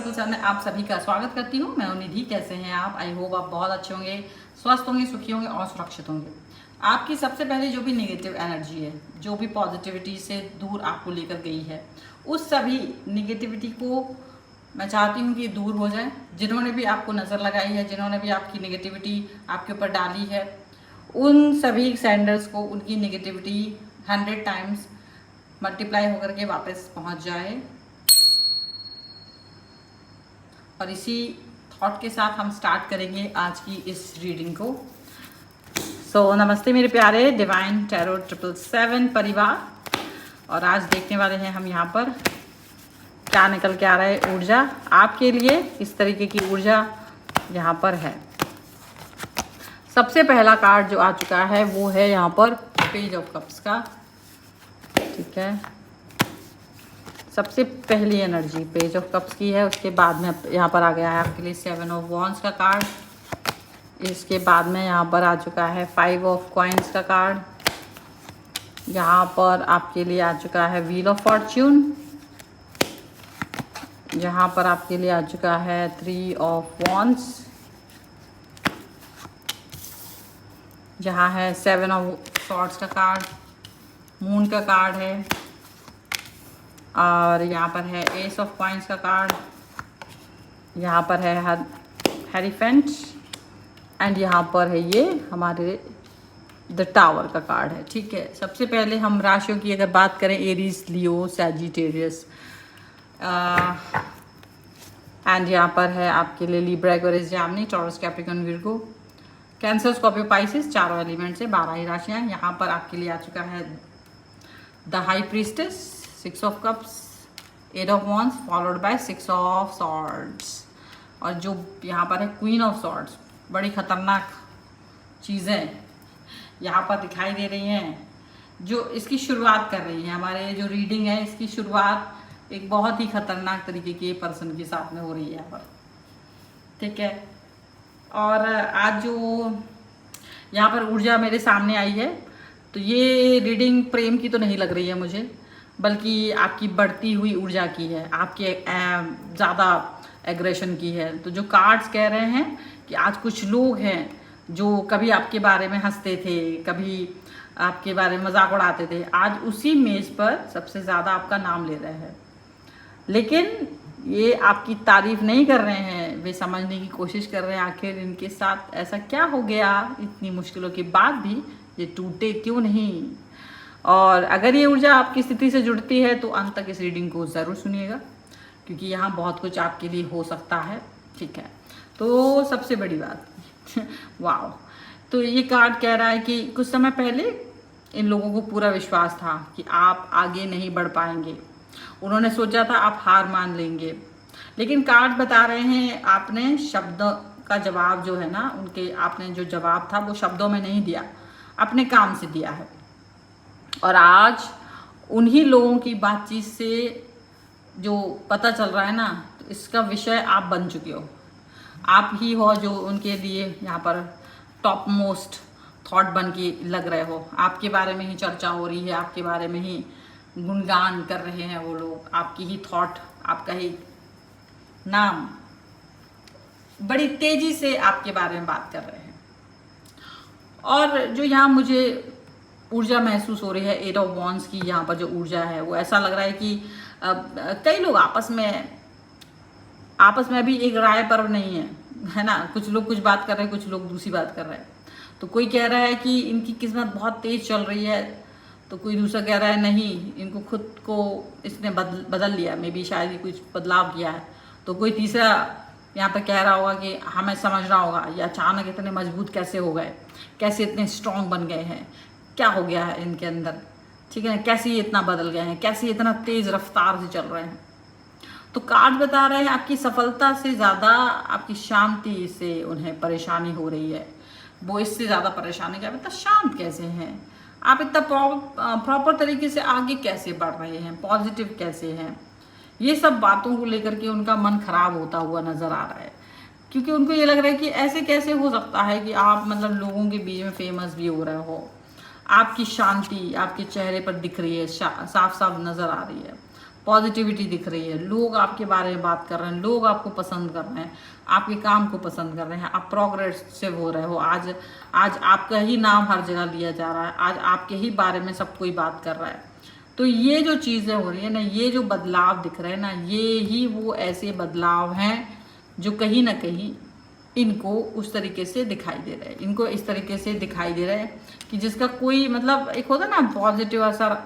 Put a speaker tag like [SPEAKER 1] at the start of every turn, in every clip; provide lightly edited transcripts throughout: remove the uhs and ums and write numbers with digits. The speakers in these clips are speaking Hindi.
[SPEAKER 1] ट्रिपल में आप सभी का स्वागत करती हूँ। मैं हूं निधि। कैसे हैं आप? आई होप आप बहुत अच्छे होंगे, स्वस्थ होंगे, सुखी होंगे और सुरक्षित होंगे। आपकी सबसे पहले जो भी नेगेटिव एनर्जी है, जो भी पॉजिटिविटी से दूर आपको लेकर गई है, उस सभी नेगेटिविटी को मैं चाहती हूँ कि दूर हो जाए। जिन्होंने भी आपको नज़र लगाई है, जिन्होंने भी आपकी नेगेटिविटी आपके ऊपर डाली है, उन सभी सेंडर्स को उनकी नेगेटिविटी 100 टाइम्स मल्टीप्लाई होकर के वापस पहुँच जाए। और इसी थॉट के साथ हम स्टार्ट करेंगे आज की इस रीडिंग को। नमस्ते मेरे प्यारे डिवाइन टैरो 777 परिवार। और आज देखने वाले हैं हम यहाँ पर क्या निकल के आ रहा है ऊर्जा आपके लिए, इस तरीके की ऊर्जा यहाँ पर है। सबसे पहला कार्ड जो आ चुका है वो है यहाँ पर पेज ऑफ कप्स का। ठीक है, सबसे पहली एनर्जी पेज ऑफ कप्स की है। उसके बाद में यहाँ पर आ गया है आपके लिए 7 ऑफ वॉन्ड्स का कार्ड। इसके बाद में यहाँ पर आ चुका है 5 ऑफ कॉइन्स का कार्ड। यहाँ पर आपके लिए आ चुका है व्हील ऑफ फॉर्च्यून। यहाँ पर आपके लिए आ चुका है 3 ऑफ वॉन्ड्स। यहाँ है 7 ऑफ सॉर्ड्स का कार्ड, मून का कार्ड है। और यहाँ पर है एस ऑफ कॉइन्स का कार्ड। यहाँ पर है हेरीफेंट एंड यहाँ पर है ये हमारे द टावर का कार्ड है। ठीक है, सबसे पहले हम राशियों की अगर बात करें, एरीज, लियो, सैजिटेरियस एंड यहाँ पर है आपके लिए Libra, Aquarius, Gemini, taurus, Capricorn, Virgo, cancer, Scorpio, Pisces. चारों एलिमेंट से 12 ही राशियाँ। यहाँ पर आपके लिए आ चुका है the high priestess, 6 of cups, 8 of wands followed by 6 of swords. और जो यहाँ पर है क्वीन ऑफ सॉर्ड्स, बड़ी खतरनाक चीज़ें यहाँ पर दिखाई दे रही हैं, जो इसकी शुरुआत कर रही है। हमारे जो रीडिंग है इसकी शुरुआत एक बहुत ही खतरनाक तरीके के पर्सन के साथ में हो रही है यहाँ पर। ठीक है, और आज जो यहाँ पर ऊर्जा मेरे सामने आई है, तो ये रीडिंग प्रेम की तो नहीं लग रही है मुझे, बल्कि आपकी बढ़ती हुई ऊर्जा की है, आपके ज़्यादा एग्रेशन की है। तो जो कार्ड्स कह रहे हैं कि आज कुछ लोग हैं जो कभी आपके बारे में हंसते थे, कभी आपके बारे में मजाक उड़ाते थे, आज उसी मेज़ पर सबसे ज़्यादा आपका नाम ले रहे हैं। लेकिन ये आपकी तारीफ नहीं कर रहे हैं, वे समझने की कोशिश कर रहे हैं आखिर इनके साथ ऐसा क्या हो गया, इतनी मुश्किलों के बाद भी ये टूटे क्यों नहीं। और अगर ये ऊर्जा आपकी स्थिति से जुड़ती है तो अंत तक इस रीडिंग को ज़रूर सुनिएगा, क्योंकि यहाँ बहुत कुछ आपके लिए हो सकता है। ठीक है, तो सबसे बड़ी बात वाह, तो ये कार्ड कह रहा है कि कुछ समय पहले इन लोगों को पूरा विश्वास था कि आप आगे नहीं बढ़ पाएंगे। उन्होंने सोचा था आप हार मान लेंगे, लेकिन कार्ड बता रहे हैं आपने शब्दों का जवाब जो है ना, उनके आपने जो जवाब था वो शब्दों में नहीं दिया, अपने काम से दिया है। और आज उन्हीं लोगों की बातचीत से जो पता चल रहा है ना, तो इसका विषय आप बन चुके हो। आप ही हो जो उनके लिए यहाँ पर टॉप मोस्ट थॉट बन के लग रहे हो। आपके बारे में ही चर्चा हो रही है, आपके बारे में ही गुणगान कर रहे हैं वो लोग, आपकी ही थॉट, आपका ही नाम बड़ी तेजी से आपके बारे में बात कर रहे हैं। और जो यहाँ मुझे ऊर्जा महसूस हो रही है 8 ऑफ वॉन्ड्स की, यहाँ पर जो ऊर्जा है वो ऐसा लग रहा है कि कई लोग आपस में भी एक राय पर नहीं है ना। कुछ लोग कुछ बात कर रहे हैं, कुछ लोग दूसरी बात कर रहे हैं। तो कोई कह रहा है कि इनकी किस्मत बहुत तेज चल रही है, तो कोई दूसरा कह रहा है नहीं, इनको खुद को इसने बदल लिया, मे बी शायद ही कुछ बदलाव किया है। तो कोई तीसरा यहाँ पर कह रहा होगा कि हमें समझ रहा होगा ये अचानक इतने मजबूत कैसे हो गए, कैसे इतने स्ट्रांग बन गए हैं, क्या हो गया है इनके अंदर। ठीक है, कैसे ये इतना बदल गए हैं, कैसे इतना तेज रफ्तार से चल रहे हैं। तो कार्ड बता रहे हैं आपकी सफलता से ज़्यादा आपकी शांति से उन्हें परेशानी हो रही है। वो इससे ज़्यादा परेशानी कि आप इतना शांत कैसे हैं, आप इतना प्रॉपर तरीके से आगे कैसे बढ़ रहे हैं, पॉजिटिव कैसे हैं। ये सब बातों को लेकर के उनका मन खराब होता हुआ नज़र आ रहा है, क्योंकि उनको ये लग रहा है कि ऐसे कैसे हो सकता है कि आप मतलब लोगों के बीच में फेमस भी हो रहे हो। आपकी शांति आपके चेहरे पर दिख रही है, साफ साफ नज़र आ रही है। पॉजिटिविटी दिख रही है, लोग आपके बारे में बात कर रहे हैं, लोग आपको पसंद कर रहे हैं, आपके काम को पसंद कर रहे हैं, आप प्रोग्रेसिव हो रहे हो। आज आज आपका ही नाम हर जगह लिया जा रहा है, आज आपके ही बारे में सब कोई बात कर रहा है। तो ये जो चीज़ें हो रही है ना, ये जो बदलाव दिख रहे हैं ना, ये ही वो ऐसे बदलाव हैं जो कहीं ना कहीं इनको उस तरीके से दिखाई दे रहे हैं, इनको इस तरीके से दिखाई दे रहे हैं कि जिसका कोई मतलब, एक होता है ना पॉजिटिव असर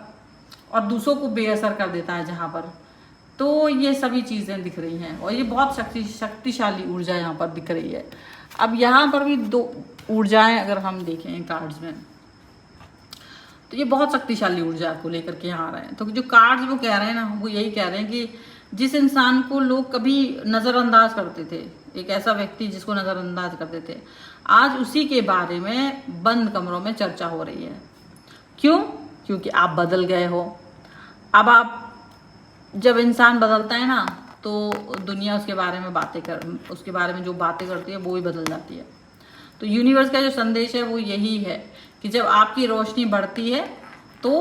[SPEAKER 1] और दूसरों को बेअसर कर देता है जहाँ पर। तो ये सभी चीज़ें दिख रही हैं और ये बहुत शक्तिशाली ऊर्जा यहाँ पर दिख रही है। अब यहाँ पर भी दो ऊर्जाएं अगर हम देखें कार्ड्स में, तो ये बहुत शक्तिशाली ऊर्जा को लेकर के यहाँ आ रहे हैं। तो जो कार्ड्स वो कह रहे हैं ना, वो यही कह रहे हैं कि जिस इंसान को लोग कभी नज़रअंदाज करते थे, एक ऐसा व्यक्ति जिसको नज़रअंदाज करते थे, आज उसी के बारे में बंद कमरों में चर्चा हो रही है। क्यों? क्योंकि आप बदल गए हो। अब आप, जब इंसान बदलता है ना, तो दुनिया उसके बारे में उसके बारे में जो बातें करती है वो भी बदल जाती है। तो यूनिवर्स का जो संदेश है वो यही है कि जब आपकी रोशनी बढ़ती है तो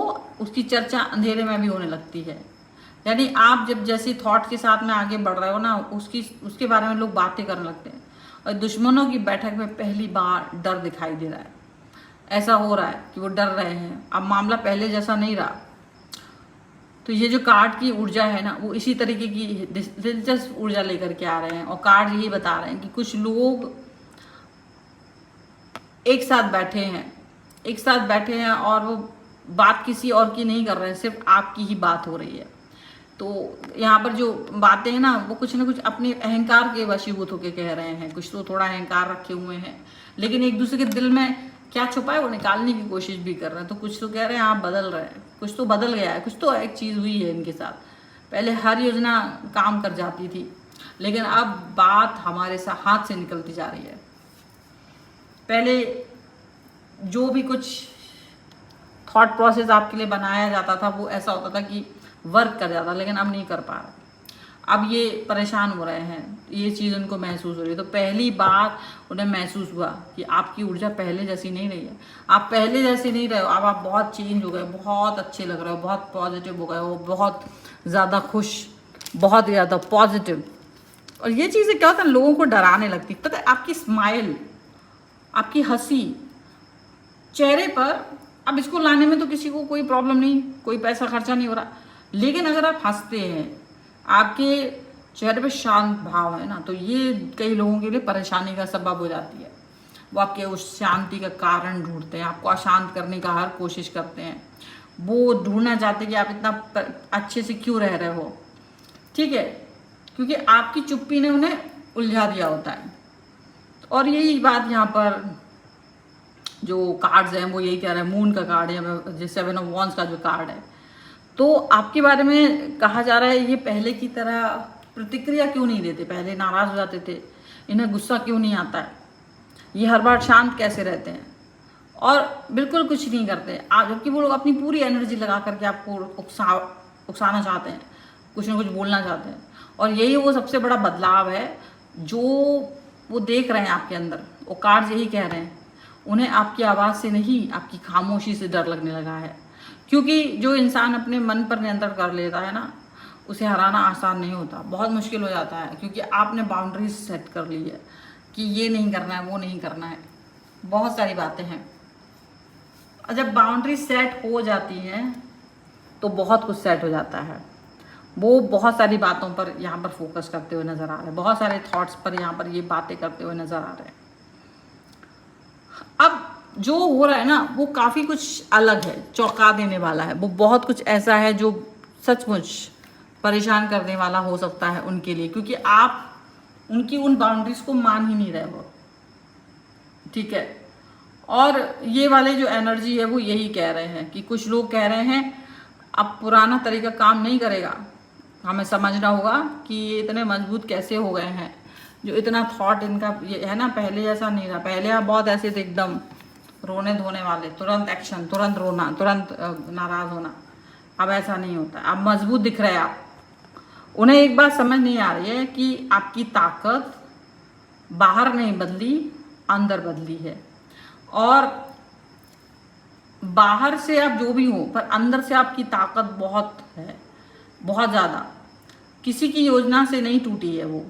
[SPEAKER 1] उसकी चर्चा अंधेरे में भी होने लगती है। यानी आप जब जैसी थॉट के साथ में आगे बढ़ रहे हो ना, उसके बारे में लोग बातें करने लगते हैं। और दुश्मनों की बैठक में पहली बार डर दिखाई दे रहा है। ऐसा हो रहा है कि वो डर रहे हैं, अब मामला पहले जैसा नहीं रहा। तो ये जो कार्ड की ऊर्जा है ना, वो इसी तरीके की दिलचस्प ऊर्जा लेकर के आ रहे हैं। और कार्ड यही बता रहे हैं कि कुछ लोग एक साथ बैठे हैं और वो बात किसी और की नहीं कर रहे हैं, सिर्फ आपकी ही बात हो रही है। तो यहाँ पर जो बातें हैं ना, वो कुछ ना कुछ अपने अहंकार के वशीभूत होकर कह रहे हैं। कुछ तो थोड़ा अहंकार रखे हुए हैं, लेकिन एक दूसरे के दिल में क्या छुपा है वो निकालने की कोशिश भी कर रहे हैं। तो कुछ तो कह रहे हैं आप बदल रहे हैं, कुछ तो बदल गया है, कुछ तो एक चीज़ हुई है इनके साथ। पहले हर योजना काम कर जाती थी, लेकिन अब बात हमारे हाथ से निकलती जा रही है। पहले जो भी कुछ थॉट प्रोसेस आपके लिए बनाया जाता था वो ऐसा होता था कि वर्क कर जाता, लेकिन अब नहीं कर पा रहा। अब ये परेशान हो रहे हैं, ये चीज़ उनको महसूस हो रही है। तो पहली बार उन्हें महसूस हुआ कि आपकी ऊर्जा पहले जैसी नहीं रही है, आप पहले जैसे नहीं रहे हो। अब आप बहुत चेंज हो गए, बहुत अच्छे लग रहे हो, बहुत पॉजिटिव हो गए हो, बहुत ज़्यादा खुश, बहुत ज़्यादा पॉजिटिव। और ये चीज़ें क्या होता है, लोगों को डराने लगती। पता है, आपकी स्माइल, आपकी हंसी चेहरे पर, अब इसको लाने में तो किसी को कोई प्रॉब्लम नहीं, कोई पैसा खर्चा नहीं हो रहा, लेकिन अगर आप हंसते हैं, आपके चेहरे पे शांत भाव है ना, तो ये कई लोगों के लिए परेशानी का सबब हो जाती है। वो आपके उस शांति का कारण ढूंढते हैं, आपको अशांत करने का हर कोशिश करते हैं। वो ढूंढना चाहते हैं कि आप इतना अच्छे से क्यों रह रहे हो, ठीक है, क्योंकि आपकी चुप्पी ने उन्हें उलझा दिया होता है। और यही बात यहाँ पर जो कार्ड्स हैं वो यही कह रहे हैं। मून का कार्ड है, जो 7 ऑफ वॉन्ड्स का जो कार्ड है, तो आपके बारे में कहा जा रहा है ये पहले की तरह प्रतिक्रिया क्यों नहीं देते, पहले नाराज़ हो जाते थे, इन्हें गुस्सा क्यों नहीं आता है, ये हर बार शांत कैसे रहते हैं और बिल्कुल कुछ नहीं करते। जबकि वो लोग अपनी पूरी एनर्जी लगा करके आपको उकसाना चाहते हैं, कुछ ना कुछ बोलना चाहते हैं। और यही वो सबसे बड़ा बदलाव है जो वो देख रहे हैं आपके अंदर। वो कार्ड्स यही कह रहे हैं, उन्हें आपकी आवाज़ से नहीं, आपकी खामोशी से डर लगने लगा है। क्योंकि जो इंसान अपने मन पर नियंत्रण कर लेता है ना, उसे हराना आसान नहीं होता, बहुत मुश्किल हो जाता है। क्योंकि आपने बाउंड्रीज सेट कर ली है कि ये नहीं करना है, वो नहीं करना है, बहुत सारी बातें हैं। और जब बाउंड्री सेट हो जाती हैं तो बहुत कुछ सेट हो जाता है। वो बहुत सारी बातों पर यहाँ पर फोकस करते हुए नज़र आ रहे हैं, बहुत सारे थॉट्स पर यहाँ पर ये बातें करते हुए नज़र आ रहे हैं। अब जो हो रहा है ना, वो काफ़ी कुछ अलग है, चौंका देने वाला है। वो बहुत कुछ ऐसा है जो सचमुच परेशान करने वाला हो सकता है उनके लिए, क्योंकि आप उनकी उन बाउंड्रीज को मान ही नहीं रहे हो, ठीक है। और ये वाले जो एनर्जी है वो यही कह रहे हैं कि कुछ लोग कह रहे हैं अब पुराना तरीका काम नहीं करेगा, हमें समझना होगा कि ये इतने मजबूत कैसे हो गए हैं, जो इतना थॉट इनका ये है ना, पहले ऐसा नहीं रहा। पहले आप बहुत ऐसे थे एकदम रोने धोने वाले, तुरंत एक्शन, तुरंत रोना, तुरंत नाराज़ होना। अब ऐसा नहीं होता, अब मजबूत दिख रहे हैं आप। उन्हें एक बात समझ नहीं आ रही है कि आपकी ताकत बाहर नहीं बदली, अंदर बदली है। और बाहर से आप जो भी हो, पर अंदर से आपकी ताकत बहुत है, बहुत ज़्यादा। किसी की योजना से नहीं टूटी है वो।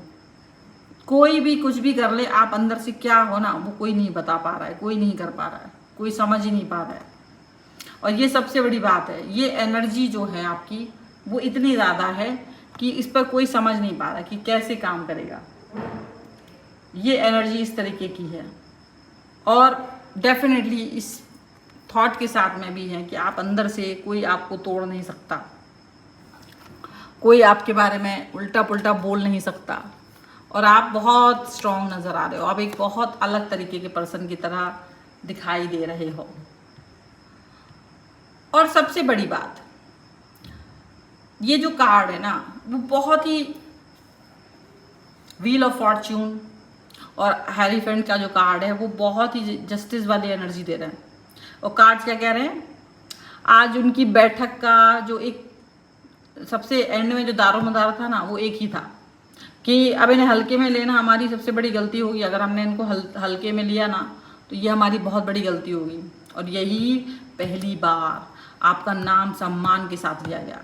[SPEAKER 1] कोई भी कुछ भी कर ले, आप अंदर से क्या हो ना, वो कोई नहीं बता पा रहा है, कोई नहीं कर पा रहा है, कोई समझ ही नहीं पा रहा है। और ये सबसे बड़ी बात है, ये एनर्जी जो है आपकी वो इतनी ज़्यादा है कि इस पर कोई समझ नहीं पा रहा कि कैसे काम करेगा। ये एनर्जी इस तरीके की है। और डेफिनेटली इस थॉट के साथ में भी है कि आप अंदर से कोई आपको तोड़ नहीं सकता, कोई आपके बारे में उल्टा पुल्टा बोल नहीं सकता। और आप बहुत स्ट्रांग नज़र आ रहे हो, आप एक बहुत अलग तरीके के पर्सन की तरह दिखाई दे रहे हो। और सबसे बड़ी बात, ये जो कार्ड है ना, वो बहुत ही व्हील ऑफ फॉर्च्यून और हेरीफेंट का जो कार्ड है वो बहुत ही जस्टिस वाली एनर्जी दे रहे हैं। और कार्ड्स क्या कह रहे हैं, आज उनकी बैठक का जो एक सबसे एंड में जो दारोमदार था ना, वो एक ही था कि अब इन्हें हल्के में लेना हमारी सबसे बड़ी गलती होगी। अगर हमने इनको हल्के में लिया ना, तो ये हमारी बहुत बड़ी गलती होगी। और यही पहली बार आपका नाम सम्मान के साथ लिया गया,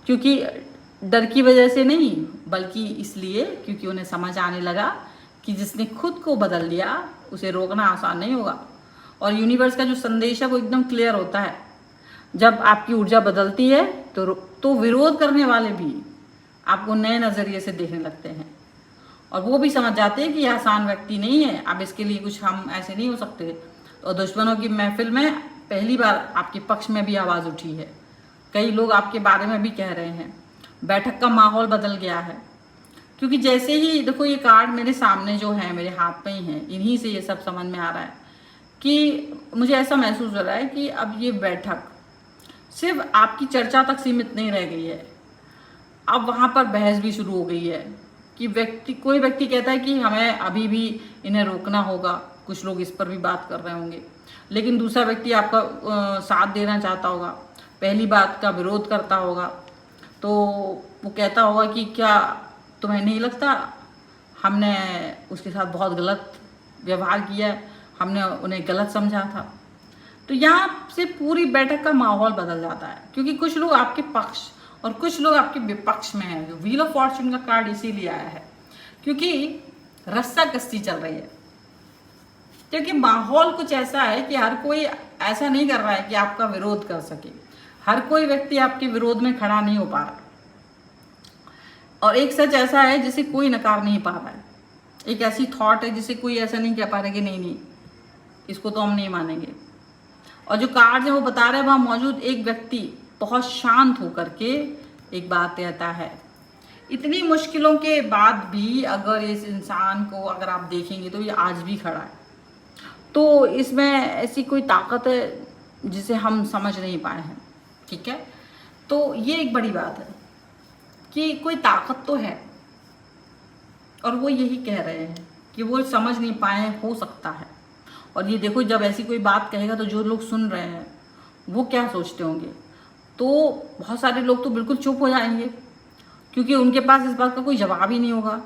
[SPEAKER 1] क्योंकि डर की वजह से नहीं, बल्कि इसलिए क्योंकि उन्हें समझ आने लगा कि जिसने खुद को बदल लिया उसे रोकना आसान नहीं होगा। और यूनिवर्स का जो संदेश है वो एकदम क्लियर होता है। जब आपकी ऊर्जा बदलती है तो विरोध करने वाले भी आपको नए नज़रिए से देखने लगते हैं, और वो भी समझ जाते हैं कि यह आसान व्यक्ति नहीं है, अब इसके लिए कुछ हम ऐसे नहीं हो सकते। तो दुश्मनों की महफिल में पहली बार आपके पक्ष में भी आवाज़ उठी है। कई लोग आपके बारे में भी कह रहे हैं। बैठक का माहौल बदल गया है, क्योंकि जैसे ही देखो ये कार्ड मेरे सामने जो है, मेरे हाथ में ही है, इन्हीं से ये सब समझ में आ रहा है कि मुझे ऐसा महसूस हो रहा है कि अब ये बैठक सिर्फ आपकी चर्चा तक सीमित नहीं रह गई है। अब वहाँ पर बहस भी शुरू हो गई है कि कोई व्यक्ति कहता है कि हमें अभी भी इन्हें रोकना होगा। कुछ लोग इस पर भी बात कर रहे होंगे, लेकिन दूसरा व्यक्ति आपका साथ देना चाहता होगा, पहली बात का विरोध करता होगा। तो वो कहता होगा कि क्या तुम्हें नहीं लगता हमने उसके साथ बहुत गलत व्यवहार किया है, हमने उन्हें गलत समझा था। तो यहाँ से पूरी बैठक का माहौल बदल जाता है, क्योंकि कुछ लोग आपके पक्ष और कुछ लोग आपके विपक्ष में हैं। व्हील ऑफ फॉर्च्यून का कार्ड इसीलिए आया है क्योंकि रस्साकसी चल रही है, क्योंकि माहौल कुछ ऐसा है कि हर कोई ऐसा नहीं कर रहा है कि आपका विरोध कर सके। हर कोई व्यक्ति आपके विरोध में खड़ा नहीं हो पा रहा, और एक सच ऐसा है जिसे कोई नकार नहीं पा रहा है। एक ऐसी थॉट है जिसे कोई ऐसा नहीं कह पा रहा कि नहीं इसको तो हम नहीं मानेंगे। और जो कार्ड है वो बता रहे हैं वहाँ मौजूद एक व्यक्ति बहुत शांत होकर के एक बात कहता है। इतनी मुश्किलों के बाद भी अगर इस इंसान को अगर आप देखेंगे तो ये आज भी खड़ा है। तो इसमें ऐसी कोई ताकत है जिसे हम समझ नहीं पाए हैं, ठीक है। तो ये एक बड़ी बात है कि कोई ताकत तो है, और वो यही कह रहे हैं कि वो समझ नहीं पाए, हो सकता है। और ये देखो, जब ऐसी कोई बात कहेगा तो जो लोग सुन रहे हैं वो क्या सोचते होंगे। तो बहुत सारे लोग तो बिल्कुल चुप हो जाएंगे, क्योंकि उनके पास इस बात का कोई जवाब ही नहीं होगा।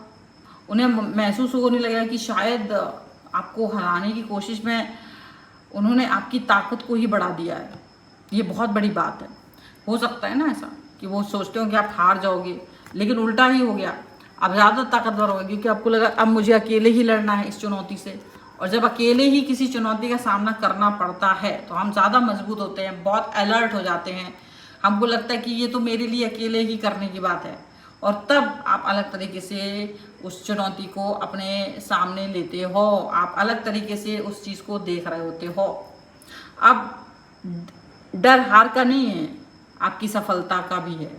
[SPEAKER 1] उन्हें महसूस होने लगेगा कि शायद आपको हराने की कोशिश में उन्होंने आपकी ताकत को ही बढ़ा दिया है। ये बहुत बड़ी बात है। हो सकता है ना ऐसा कि वो सोचते हो कि आप हार जाओगे, लेकिन उल्टा ही हो गया, आप ज़्यादा ताकतवर हो गए, क्योंकि आपको लगा अब मुझे अकेले ही लड़ना है इस चुनौती से। और जब अकेले ही किसी चुनौती का सामना करना पड़ता है तो हम ज़्यादा मजबूत होते हैं, बहुत अलर्ट हो जाते हैं। हमको लगता है कि ये तो मेरे लिए अकेले ही करने की बात है, और तब आप अलग तरीके से उस चुनौती को अपने सामने लेते हो, आप अलग तरीके से उस चीज़ को देख रहे होते हो। अब डर हार का नहीं है, आपकी सफलता का भी है।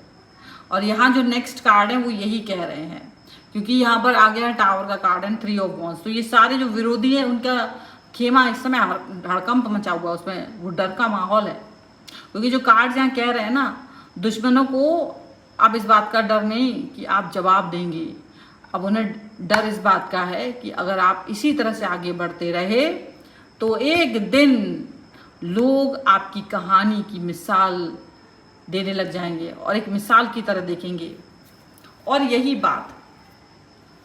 [SPEAKER 1] और यहाँ जो नेक्स्ट कार्ड है वो यही कह रहे हैं, क्योंकि यहाँ पर आ गया है टावर का कार्ड एंड 3 ऑफ वॉन्ड्स। तो ये सारे जो विरोधी हैं उनका खेमा इस समय हड़कंप मचा हुआ, उसमें वो डर का माहौल है। क्योंकि जो कार्ड्स यहाँ कह रहे हैं ना, दुश्मनों को अब इस बात का डर नहीं कि आप जवाब देंगे, अब उन्हें डर इस बात का है कि अगर आप इसी तरह से आगे बढ़ते रहे तो एक दिन लोग आपकी कहानी की मिसाल देने लग जाएंगे और एक मिसाल की तरह देखेंगे। और यही बात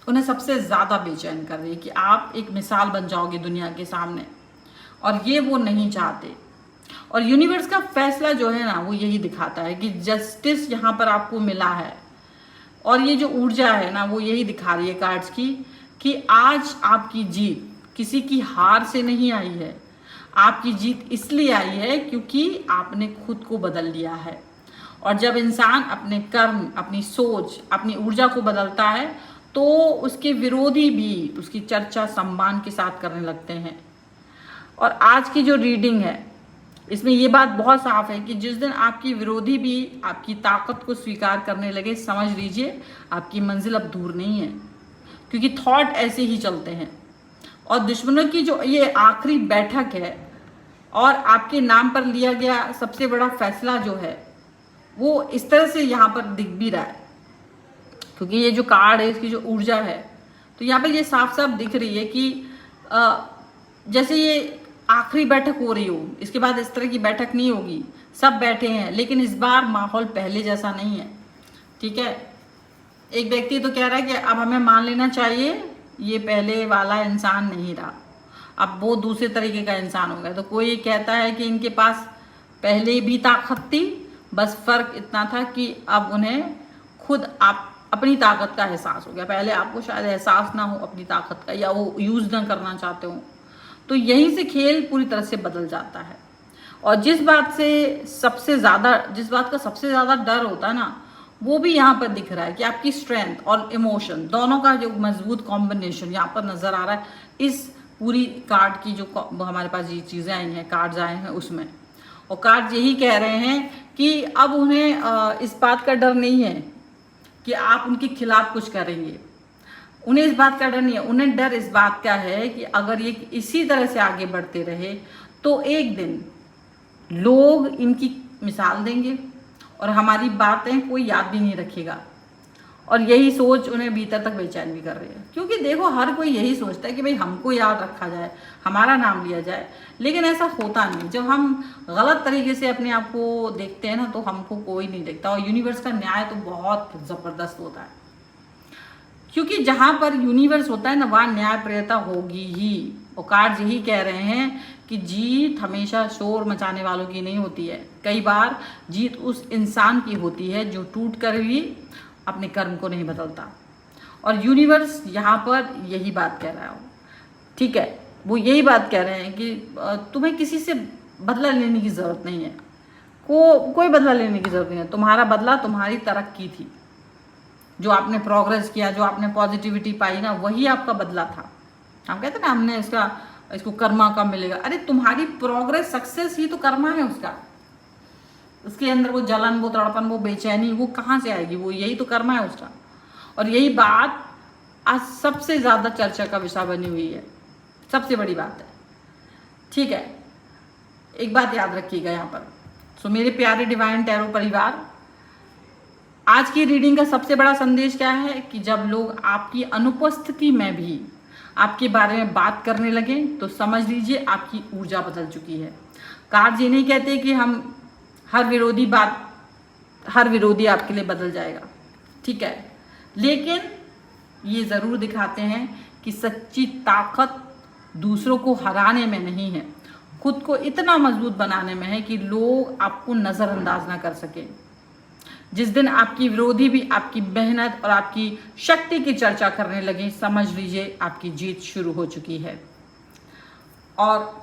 [SPEAKER 1] उन्हें सबसे ज़्यादा बेचैन कर रही है कि आप एक मिसाल बन जाओगे दुनिया के सामने, और ये वो नहीं चाहते। और यूनिवर्स का फैसला जो है ना वो यही दिखाता है कि जस्टिस यहाँ पर आपको मिला है। और ये जो ऊर्जा है ना वो यही दिखा रही है कार्ड्स की कि आज आपकी जीत किसी की हार से नहीं आई है। आपकी जीत इसलिए आई है क्योंकि आपने खुद को बदल लिया है। और जब इंसान अपने कर्म, अपनी सोच, अपनी ऊर्जा को बदलता है तो उसके विरोधी भी उसकी चर्चा सम्मान के साथ करने लगते हैं। और आज की जो रीडिंग है इसमें ये बात बहुत साफ है कि जिस दिन आपकी विरोधी भी आपकी ताकत को स्वीकार करने लगे, समझ लीजिए आपकी मंजिल अब दूर नहीं है, क्योंकि थॉट ऐसे ही चलते हैं। और दुश्मनों की जो ये आखिरी बैठक है और आपके नाम पर लिया गया सबसे बड़ा फैसला जो है वो इस तरह से यहाँ पर दिख भी रहा है, क्योंकि ये जो कार्ड है इसकी जो ऊर्जा है तो यहाँ पर ये साफ साफ दिख रही है कि जैसे ये आखिरी बैठक हो रही हो, इसके बाद इस तरह की बैठक नहीं होगी, सब बैठे हैं, लेकिन इस बार माहौल पहले जैसा नहीं है। ठीक है, एक व्यक्ति तो कह रहा है कि अब हमें मान लेना चाहिए ये पहले वाला इंसान नहीं रहा, अब वो दूसरे तरीके का इंसान हो गया। तो कोई कहता है कि इनके पास पहले भी ताकत थी, बस फर्क इतना था कि अब उन्हें खुद अपनी ताकत का एहसास हो गया। पहले आपको शायद एहसास ना हो अपनी ताकत का, या वो यूज ना करना चाहते हो। तो यहीं से खेल पूरी तरह से बदल जाता है। और जिस बात का सबसे ज़्यादा डर होता है ना वो भी यहाँ पर दिख रहा है कि आपकी स्ट्रेंथ और इमोशन दोनों का जो मजबूत कॉम्बिनेशन यहाँ पर नजर आ रहा है इस पूरी कार्ड की जो हमारे पास ये चीज़ें आई हैं, कार्ड्स आए हैं उसमें। और कार्ड यही कह रहे हैं कि अब उन्हें इस बात का डर नहीं है कि आप उनके खिलाफ कुछ करेंगे, उन्हें इस बात का डर नहीं है। उन्हें डर इस बात का है कि अगर ये इसी तरह से आगे बढ़ते रहे तो एक दिन लोग इनकी मिसाल देंगे और हमारी बातें कोई याद भी नहीं रखेगा। और यही सोच उन्हें भीतर तक बेचैन भी कर रही है, क्योंकि देखो हर कोई यही सोचता है कि भाई हमको याद रखा जाए, हमारा नाम लिया जाए, लेकिन ऐसा होता नहीं। जब हम गलत तरीके से अपने आप को देखते हैं ना तो हमको कोई नहीं देखता। और यूनिवर्स का न्याय तो बहुत ज़बरदस्त होता है, क्योंकि जहाँ पर यूनिवर्स होता है ना वहाँ न्यायप्रियता होगी ही। और कार्ड यही कह रहे हैं कि जीत हमेशा शोर मचाने वालों की नहीं होती है, कई बार जीत उस इंसान की होती है जो टूट कर भी अपने कर्म को नहीं बदलता। और यूनिवर्स यहाँ पर यही बात कह रहा है। ठीक है, वो यही बात कह रहे हैं कि तुम्हें किसी से बदला लेने की ज़रूरत नहीं है, कोई बदला लेने की ज़रूरत नहीं है। तुम्हारा बदला तुम्हारी तरक्की थी, जो आपने प्रोग्रेस किया, जो आपने पॉजिटिविटी पाई ना, वही आपका बदला था। हम कहते हैं ना हमने इसको कर्मा का मिलेगा। अरे तुम्हारी प्रोग्रेस, सक्सेस ही तो कर्मा है उसका। उसके अंदर वो जलन, वो तड़पन, वो बेचैनी वो कहाँ से आएगी? वो यही तो कर्मा है उसका। और यही बात आज सबसे ज़्यादा चर्चा का विषय बनी हुई है, सबसे बड़ी बात है। ठीक है, एक बात याद रखिएगा यहाँ पर। सो मेरे प्यारे डिवाइन टैरो परिवार, आज की रीडिंग का सबसे बड़ा संदेश क्या है कि जब लोग आपकी अनुपस्थिति में भी आपके बारे में बात करने लगे तो समझ लीजिए आपकी ऊर्जा बदल चुकी है। कार्ड ये नहीं कहते कि हम हर विरोधी आपके लिए बदल जाएगा, ठीक है, लेकिन ये ज़रूर दिखाते हैं कि सच्ची ताकत दूसरों को हराने में नहीं है, खुद को इतना मजबूत बनाने में है कि लोग आपको नज़रअंदाज ना कर सके। जिस दिन आपकी विरोधी भी आपकी मेहनत और आपकी शक्ति की चर्चा करने लगे, समझ लीजिए आपकी जीत शुरू हो चुकी है। और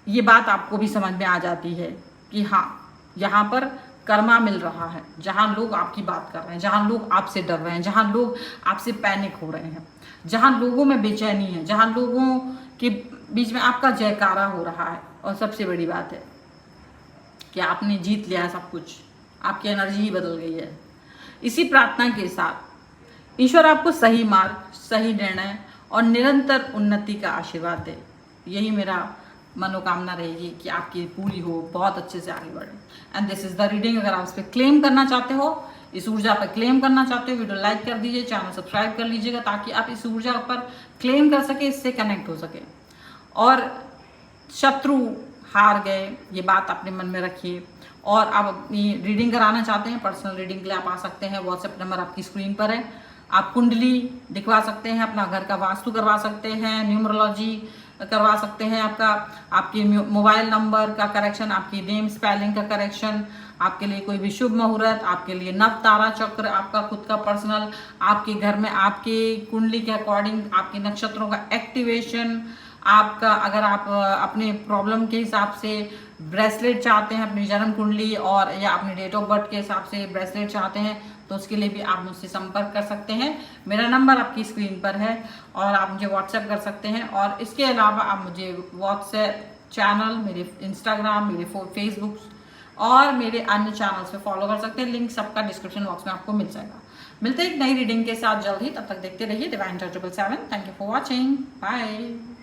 [SPEAKER 1] ये बात आपको भी समझ में आ जाती है कि हाँ, यहाँ पर कर्मा मिल रहा है, जहाँ लोग आपकी बात कर रहे हैं, जहाँ लोग आपसे डर रहे हैं, जहाँ लोग आपसे पैनिक हो रहे हैं, जहाँ लोगों में बेचैनी है, जहाँ लोगों के बीच में आपका जयकारा हो रहा है। और सबसे बड़ी बात है कि आपने जीत लिया है सब कुछ, आपकी एनर्जी ही बदल गई है। इसी प्रार्थना के साथ ईश्वर आपको सही मार्ग, सही निर्णय और निरंतर उन्नति का आशीर्वाद दे। यही मेरा मनोकामना रहेगी कि आपकी पूरी हो, बहुत अच्छे से आगे बढ़े। And this is the reading. अगर आप इस पर क्लेम करना चाहते हो, इस ऊर्जा पर क्लेम करना चाहते हो, वीडियो लाइक कर दीजिए, चैनल सब्सक्राइब कर लीजिएगा ताकि आप इस ऊर्जा पर क्लेम कर सके, इससे कनेक्ट हो सके। और शत्रु हार गए, ये बात अपने मन में रखिए। और आप अपनी रीडिंग कराना चाहते हैं, पर्सनल रीडिंग के लिए आप आ सकते हैं। व्हाट्सएप नंबर आपकी स्क्रीन पर है। आप कुंडली दिखवा सकते हैं, अपना घर का वास्तु करवा सकते हैं, न्यूमरोलॉजी करवा सकते हैं। आपकी मोबाइल नंबर का करेक्शन, आपकी नेम स्पेलिंग का करेक्शन, आपके लिए कोई भी शुभ मुहूर्त, आपके लिए नव तारा चक्र, आपका खुद का पर्सनल, आपके घर में आपकी कुंडली के अकॉर्डिंग आपके नक्षत्रों का एक्टिवेशन, आपका अगर आप अपने प्रॉब्लम के हिसाब से ब्रेसलेट चाहते हैं अपनी जन्म कुंडली और या अपने डेट ऑफ बर्थ के हिसाब से ब्रेसलेट चाहते हैं तो उसके लिए भी आप मुझसे संपर्क कर सकते हैं। मेरा नंबर आपकी स्क्रीन पर है और आप मुझे व्हाट्सएप कर सकते हैं। और इसके अलावा आप मुझे व्हाट्सएप चैनल, मेरे इंस्टाग्राम, मेरे फेसबुक और मेरे अन्य चैनल्स पे फॉलो कर सकते हैं। लिंक सबका डिस्क्रिप्शन बॉक्स में आपको मिल जाएगा। मिलते हैं एक नई रीडिंग के साथ जल्द ही, तब तक देखते रहिए divine 777। Thank you for watching, bye.